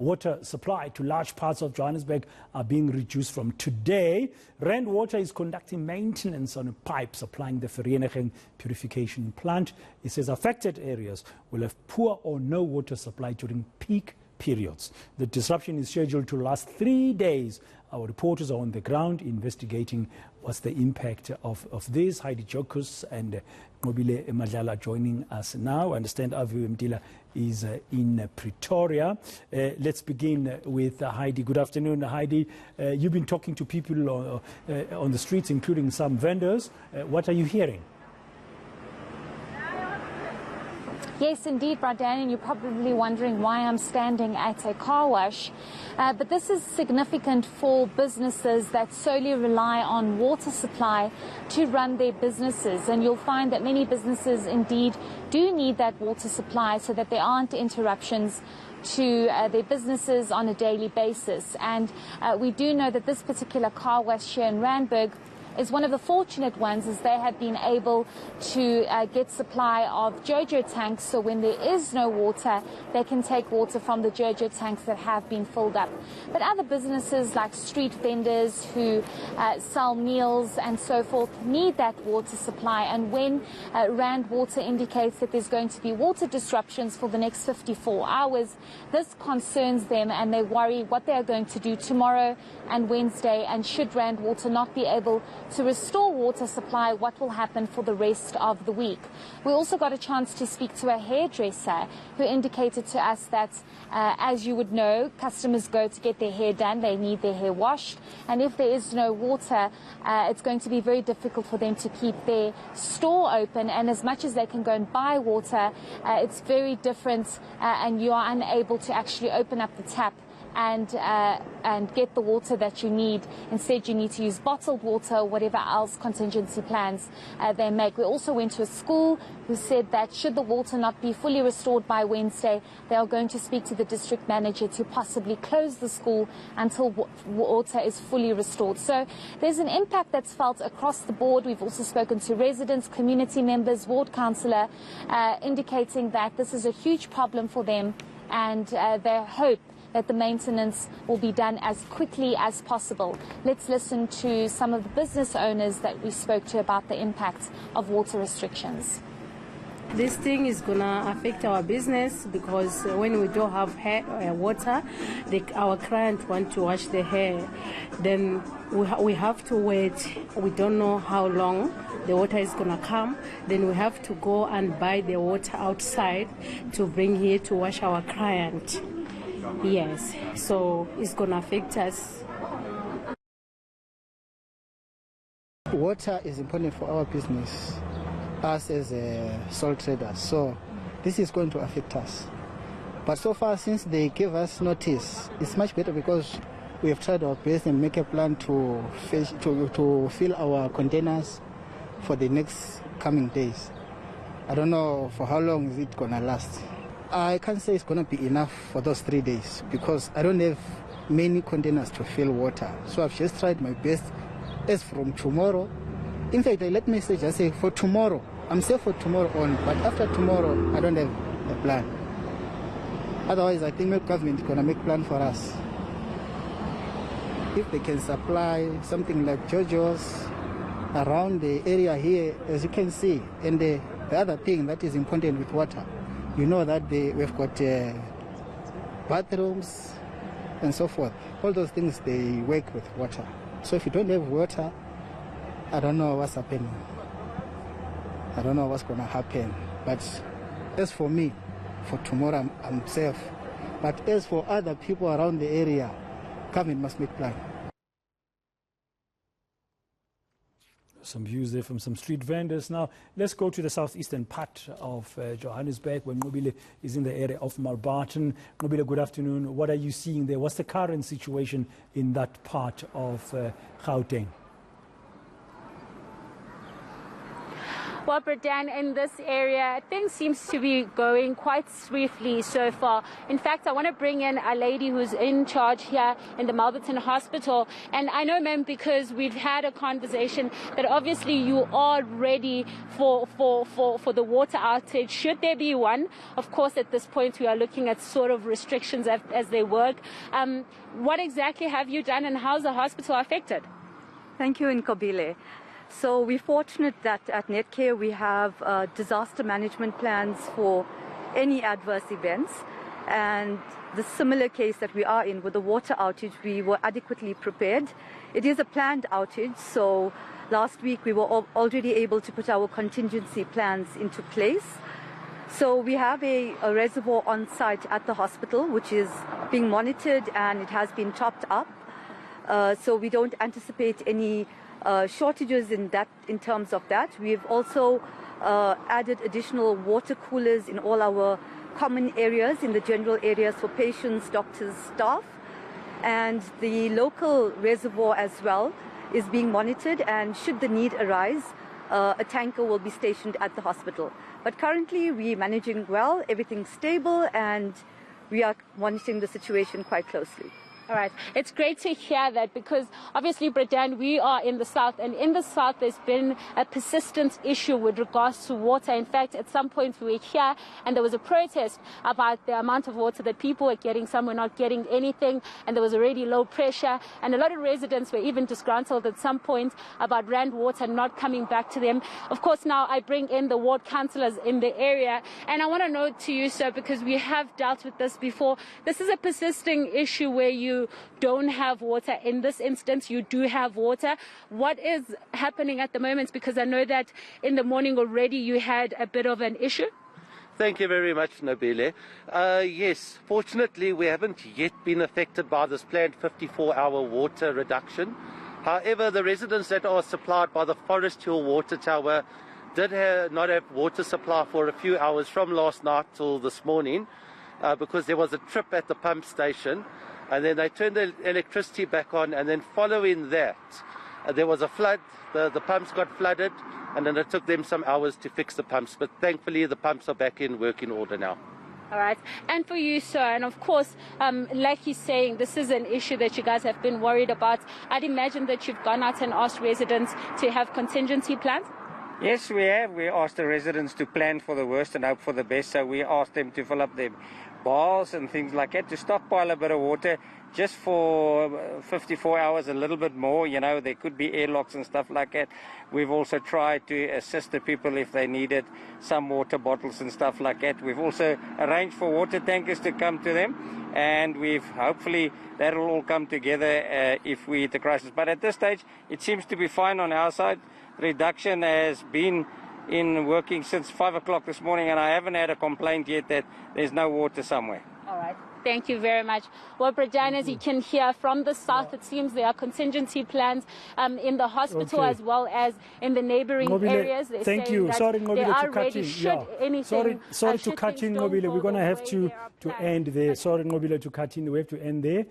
Water supply to large parts of Johannesburg are being reduced from today. Rand Water is conducting maintenance on a pipe supplying the Vereeniging purification plant. It says affected areas will have poor or no water supply during peak periods. The disruption is scheduled to last 3 days. Our reporters are on the ground investigating what's the impact of this. Heidi Giokos and Nobile Madlala joining us now. I understand Avu Mdila is in Pretoria. Let's begin with Heidi. Good afternoon, Heidi. You've been talking to people on the streets, including some vendors. What are you hearing? Yes, indeed, Bradan, and you're probably wondering why I'm standing at a car wash. But this is significant for businesses that solely rely on water supply to run their businesses. And you'll find that many businesses indeed do need that water supply so that there aren't interruptions to their businesses on a daily basis. And we do know that this particular car wash here in Randburg is one of the fortunate ones, as they have been able to get supply of Jojo tanks, so when there is no water, they can take water from the Jojo tanks that have been filled up. But other businesses like street vendors who sell meals and so forth need that water supply, and when Rand Water indicates that there's going to be water disruptions for the next 54 hours, this concerns them and they worry what they are going to do tomorrow and Wednesday, and should Rand Water not be able to restore water supply, what will happen for the rest of the week. We also got a chance to speak to a hairdresser who indicated to us that, as you would know, customers go to get their hair done, they need their hair washed, and if there is no water, it's going to be very difficult for them to keep their store open, and as much as they can go and buy water, it's very different, and you are unable to actually open up the tap and get the water that you need. Instead, you need to use bottled water or whatever else contingency plans they make. We also went to a school who said that should the water not be fully restored by Wednesday, they are going to speak to the district manager to possibly close the school until water is fully restored. So there's an impact that's felt across the board. We've also spoken to residents, community members, ward councillor, indicating that this is a huge problem for them, and they hope that the maintenance will be done as quickly as possible. Let's listen to some of the business owners that we spoke to about the impact of water restrictions. This thing is going to affect our business because when we don't have water, our clients want to wash their hair. Then we have to wait. We don't know how long the water is going to come. Then we have to go and buy the water outside to bring here to wash our client. Yes, so it's going to affect us. Water is important for our business, us as sole traders, so this is going to affect us. But so far, since they gave us notice, it's much better because we have tried our best and make a plan to fill our containers for the next coming days. I don't know for how long is it going to last. I can't say it's going to be enough for those 3 days because I don't have many containers to fill water. So I've just tried my best. As from tomorrow, in fact, I let me say just say for tomorrow, I'm safe for tomorrow on, but after tomorrow, I don't have a plan. Otherwise, I think the government is going to make a plan for us. If they can supply something like JoJo's around the area here, as you can see, and the other thing that is important with water, you know that we've got bathrooms and so forth. All those things, they work with water. So if you don't have water, I don't know what's happening. I don't know what's going to happen. But as for me, for tomorrow, I'm safe. But as for other people around the area, government must make plan. Some views there from some street vendors. Now, let's go to the southeastern part of Johannesburg, where Nobile is in the area of Malbarton. Nobile, good afternoon. What are you seeing there? What's the current situation in that part of Gauteng? Well, Dan, in this area, things seems to be going quite swiftly so far. In fact, I want to bring in a lady who's in charge here in the Malberton Hospital. And I know, ma'am, because we've had a conversation that obviously you are ready for the water outage. Should there be one? Of course, at this point, we are looking at sort of restrictions as they work. What exactly have you done and how's the hospital affected? Thank you, Nkobile. So we're fortunate that at Netcare we have disaster management plans for any adverse events. And the similar case that we are in with the water outage, we were adequately prepared. It is a planned outage, so last week we were already able to put our contingency plans into place. So we have a reservoir on site at the hospital, which is being monitored and it has been topped up. So we don't anticipate any shortages in terms of that. We've also added additional water coolers in all our common areas, in the general areas for patients, doctors, staff. And the local reservoir as well is being monitored, and should the need arise, a tanker will be stationed at the hospital. But currently we're managing well, everything's stable, and we are monitoring the situation quite closely. All right. It's great to hear that because obviously, Dan, we are in the south, and in the south there's been a persistent issue with regards to water. In fact, at some point we were here and there was a protest about the amount of water that people were getting. Some were not getting anything, and there was already low pressure. And a lot of residents were even disgruntled at some point about Rand Water not coming back to them. Of course, now I bring in the ward councillors in the area, and I want to note to you, sir, because we have dealt with this before, this is a persisting issue where you don't have water. In this instance, you do have water. What is happening at the moment? Because I know that in the morning already you had a bit of an issue. Thank you very much, Nobile. Yes, fortunately we haven't yet been affected by this planned 54-hour water reduction. However, the residents that are supplied by the Forest Hill Water Tower did not have water supply for a few hours from last night till this morning because there was a trip at the pump station. And then they turned the electricity back on, and then following that, there was a flood. The pumps got flooded, and then it took them some hours to fix the pumps. But thankfully, the pumps are back in working order now. All right. And for you, sir, and of course, like he's saying, this is an issue that you guys have been worried about. I'd imagine that you've gone out and asked residents to have contingency plans? Yes, we have. We asked the residents to plan for the worst and hope for the best. So we asked them to fill up their bowls and things like that, to stockpile a bit of water just for 54 hours, a little bit more. You know, there could be airlocks and stuff like that. We've also tried to assist the people if they needed some water bottles and stuff like that. We've also arranged for water tankers to come to them, and hopefully that'll all come together if we hit the crisis. But at this stage, it seems to be fine on our side. Reduction has been in working since 5 o'clock this morning, and I haven't had a complaint yet that there's no water somewhere. All right. Thank you very much. Well, Brian, as you can hear from the south, it seems there are contingency plans in the hospital as well as in the neighboring areas. They're thank you. Sorry, Ngobile, to cut in. Sorry to cut in, Ngobile. We're going to have to end there. Sorry, Ngobile, to cut in. We have to end there.